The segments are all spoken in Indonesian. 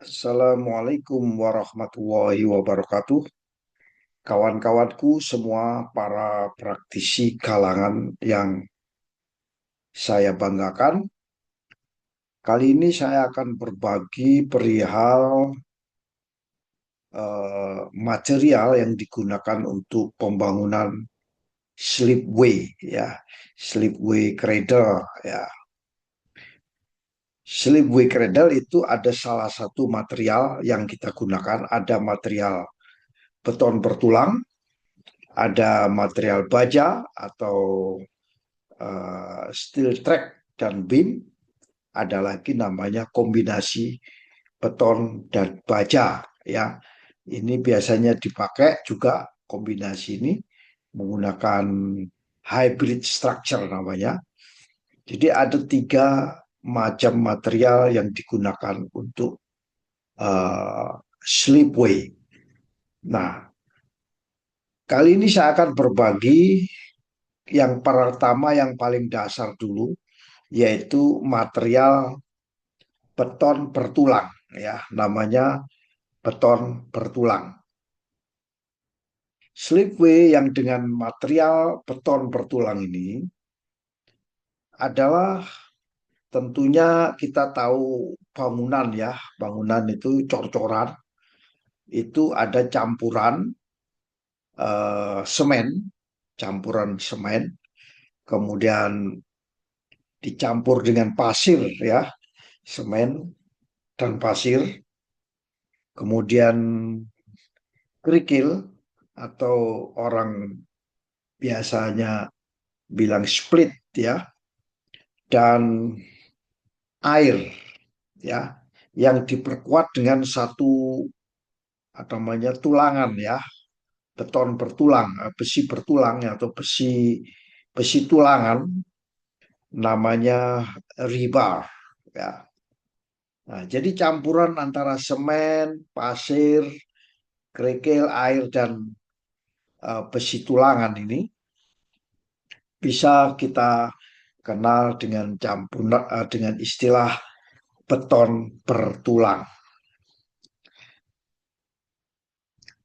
Assalamualaikum warahmatullahi wabarakatuh. Kawan-kawanku semua para praktisi kalangan yang saya banggakan. Kali ini saya akan berbagi perihal material yang digunakan untuk pembangunan slipway ya, slipway cradle ya. Slipway cradle itu ada salah satu material yang kita gunakan, ada material beton bertulang, ada material baja atau steel track dan beam, ada lagi namanya kombinasi beton dan baja ya. Ini biasanya dipakai juga kombinasi ini menggunakan hybrid structure namanya. Jadi ada tiga macam material yang digunakan untuk slipway. Nah, kali ini saya akan berbagi yang pertama yang paling dasar dulu, yaitu material beton bertulang ya, namanya beton bertulang. Slipway yang dengan material beton bertulang ini adalah, tentunya kita tahu bangunan ya, bangunan itu cor-coran, itu ada campuran semen, campuran semen, kemudian dicampur dengan pasir ya, semen dan pasir, kemudian kerikil atau orang biasanya bilang split ya, dan air ya, yang diperkuat dengan satu namanya tulangan ya, beton bertulang, besi bertulang ya, atau besi besi tulangan, namanya rebar ya. Nah, jadi campuran antara semen, pasir, kerikil, air dan besi tulangan ini bisa kita kenal dengan dengan istilah beton bertulang.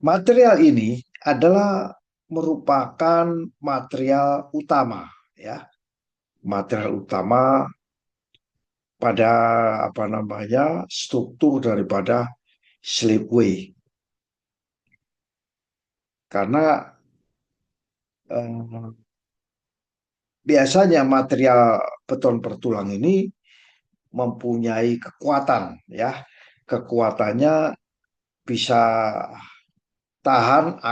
Material ini adalah merupakan material utama ya, material utama pada struktur daripada slipway. Karena eh, biasanya material beton bertulang ini mempunyai kekuatan ya. Kekuatannya bisa tahan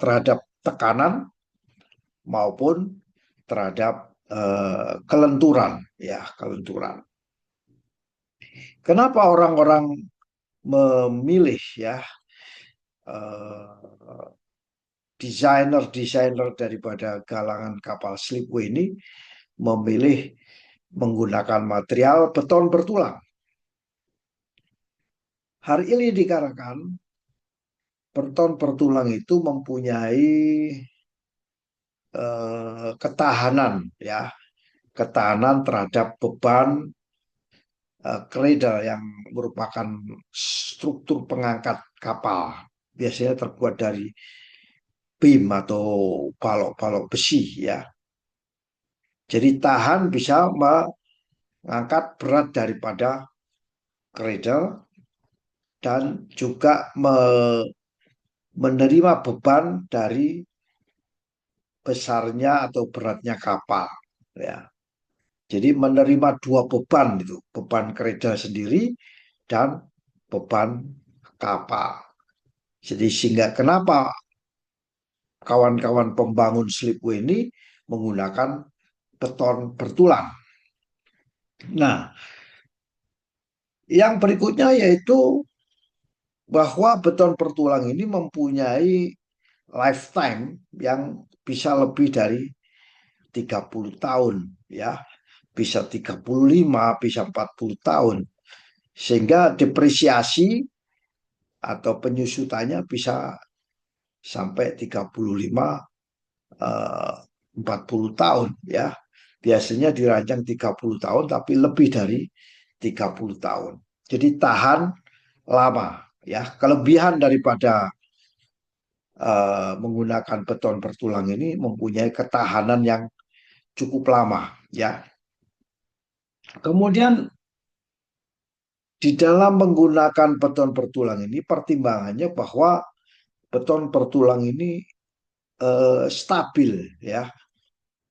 terhadap tekanan maupun terhadap kelenturan ya, kelenturan. Kenapa orang-orang memilih ya desainer-desainer daripada galangan kapal slipway ini memilih menggunakan material beton bertulang? Hari ini dikarenakan beton bertulang itu mempunyai ketahanan ya, ketahanan terhadap beban cradle yang merupakan struktur pengangkat kapal, biasanya terbuat dari beam atau balok-balok besi ya. Jadi tahan, bisa mengangkat berat daripada cradle dan juga menerima beban dari besarnya atau beratnya kapal ya. Jadi menerima dua beban itu, beban cradle sendiri dan beban kapal. Jadi sehingga kenapa kawan-kawan pembangun slipway ini menggunakan beton bertulang. Nah, yang berikutnya yaitu bahwa beton bertulang ini mempunyai lifetime yang bisa lebih dari 30 tahun ya, bisa 35, bisa 40 tahun. Sehingga depresiasi atau penyusutannya bisa sampai 35 eh, 40 tahun ya. Biasanya dirancang 30 tahun tapi lebih dari 30 tahun. Jadi tahan lama. Ya, kelebihan daripada menggunakan beton bertulang ini mempunyai ketahanan yang cukup lama. Ya, kemudian di dalam menggunakan beton bertulang ini pertimbangannya bahwa beton bertulang ini stabil, ya,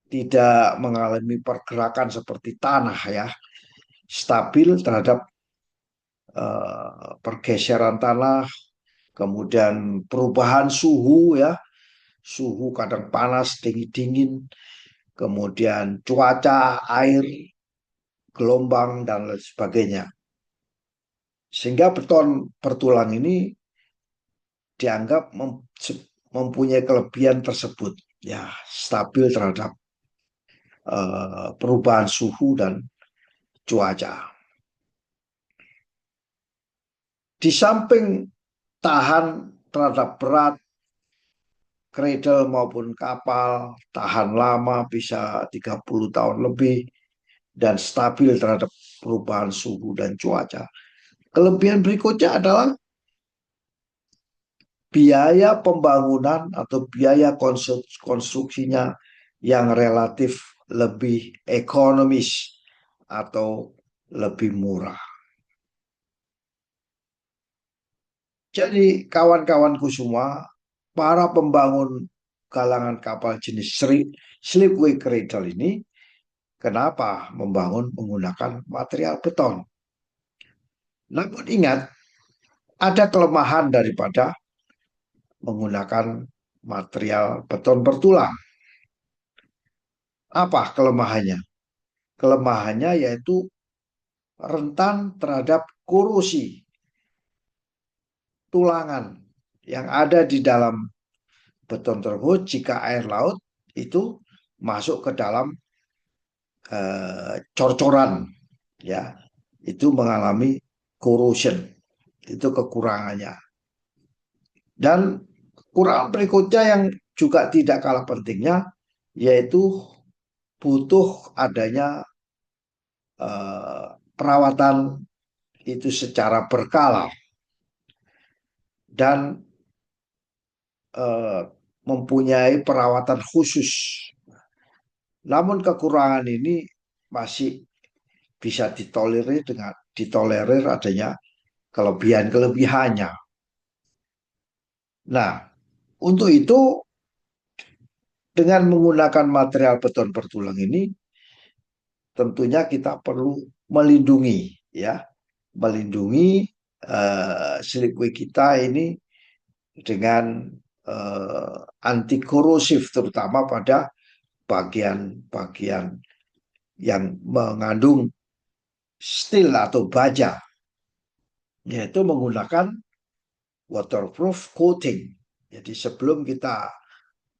tidak mengalami pergerakan seperti tanah, ya, stabil terhadap pergeseran tanah, kemudian perubahan suhu, ya, suhu kadang panas, dingin, kemudian cuaca, air, gelombang dan lain sebagainya. Sehingga beton bertulang ini dianggap mempunyai kelebihan tersebut, ya, stabil terhadap perubahan suhu dan cuaca. Di samping tahan terhadap berat, cradle maupun kapal, tahan lama bisa 30 tahun lebih, dan stabil terhadap perubahan suhu dan cuaca. Kelebihan berikutnya adalah biaya pembangunan atau biaya konstruksinya yang relatif lebih ekonomis atau lebih murah. Jadi kawan-kawanku semua, para pembangun galangan kapal jenis slipway cradle ini, kenapa membangun menggunakan material beton? Namun ingat, ada kelemahan daripada menggunakan material beton bertulang. Apa kelemahannya? Kelemahannya yaitu rentan terhadap korosi tulangan yang ada di dalam beton tersebut jika air laut itu masuk ke dalam cor-coran, ya, itu mengalami corrosion, itu kekurangannya. Dan kekurangan berikutnya yang juga tidak kalah pentingnya yaitu butuh adanya perawatan itu secara berkala dan mempunyai perawatan khusus. Namun kekurangan ini masih bisa ditolerir adanya kelebihan-kelebihannya. Nah, untuk itu dengan menggunakan material beton bertulang ini tentunya kita perlu melindungi, ya, melindungi slipway kita ini dengan anti korosif terutama pada bagian-bagian yang mengandung steel atau baja, yaitu menggunakan waterproof coating. Jadi sebelum kita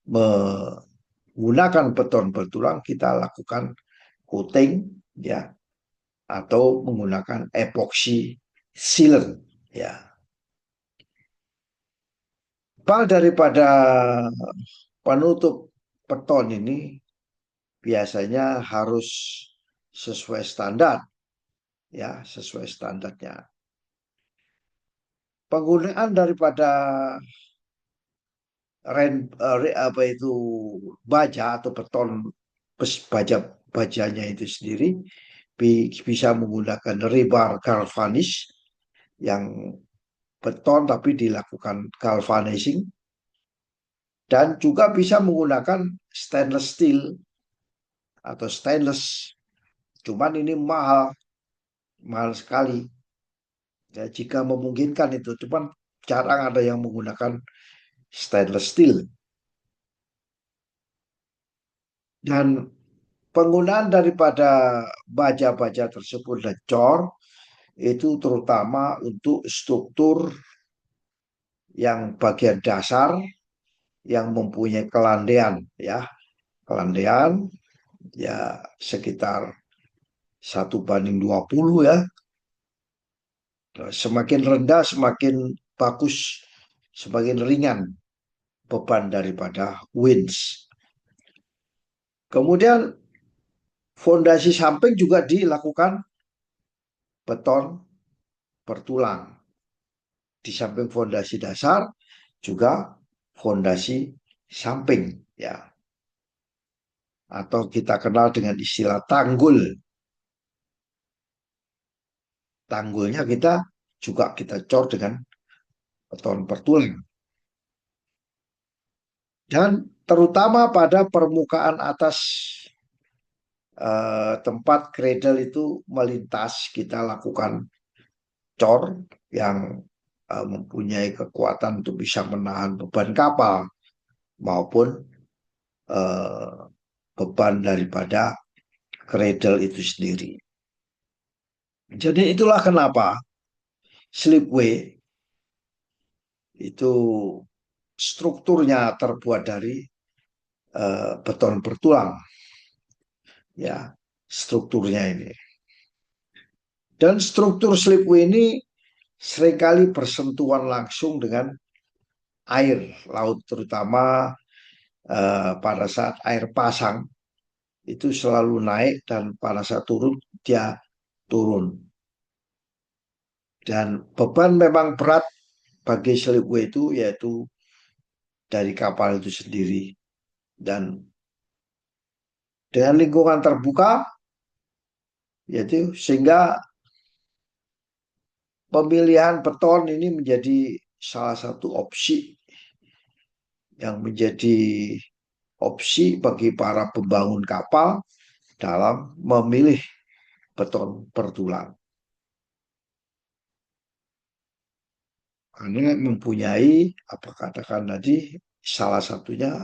menggunakan beton bertulang, kita lakukan coating, ya, atau menggunakan epoxy sealant, ya. Bal daripada penutup beton ini biasanya harus sesuai standar, ya, sesuai standarnya. Penggunaan daripada apa itu baja atau beton bajanya itu sendiri bisa menggunakan rebar galvanis yang beton tapi dilakukan galvanizing, dan juga bisa menggunakan stainless steel atau stainless. Cuman ini mahal, mahal sekali. Ya, jika memungkinkan itu, cuman jarang ada yang menggunakan stainless steel. Dan penggunaan daripada baja-baja tersebut dan cor itu terutama untuk struktur yang bagian dasar yang mempunyai kelandaian, ya, kelandaian ya sekitar 1:20, ya. Semakin rendah semakin bagus, semakin ringan beban daripada winch. Kemudian fondasi samping juga dilakukan beton bertulang. Di samping fondasi dasar juga fondasi samping ya, atau kita kenal dengan istilah tanggul. Tanggulnya kita cor dengan beton bertulang. Dan terutama pada permukaan atas tempat cradle itu melintas, kita lakukan cor yang mempunyai kekuatan untuk bisa menahan beban kapal maupun eh, beban daripada cradle itu sendiri. Jadi itulah kenapa slipway itu strukturnya terbuat dari beton bertulang, ya, strukturnya ini. Dan struktur slipway ini seringkali bersentuhan langsung dengan air laut, terutama pada saat air pasang itu selalu naik, dan pada saat turun dia turun. Dan beban memang berat bagi slipway itu, yaitu dari kapal itu sendiri. Dan dengan lingkungan terbuka, yaitu sehingga pemilihan beton ini menjadi salah satu opsi yang menjadi opsi bagi para pembangun kapal dalam memilih beton bertulang. Karena mempunyai, apa katakan tadi, salah satunya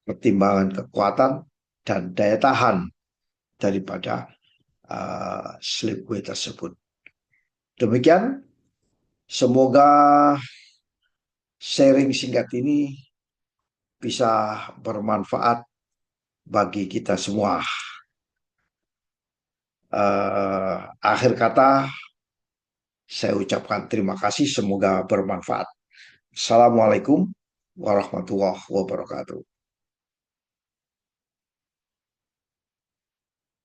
pertimbangan kekuatan dan daya tahan daripada slipway tersebut. Demikian, semoga sharing singkat ini bisa bermanfaat bagi kita semua. Akhir kata, saya ucapkan terima kasih, semoga bermanfaat. Assalamualaikum warahmatullahi wabarakatuh.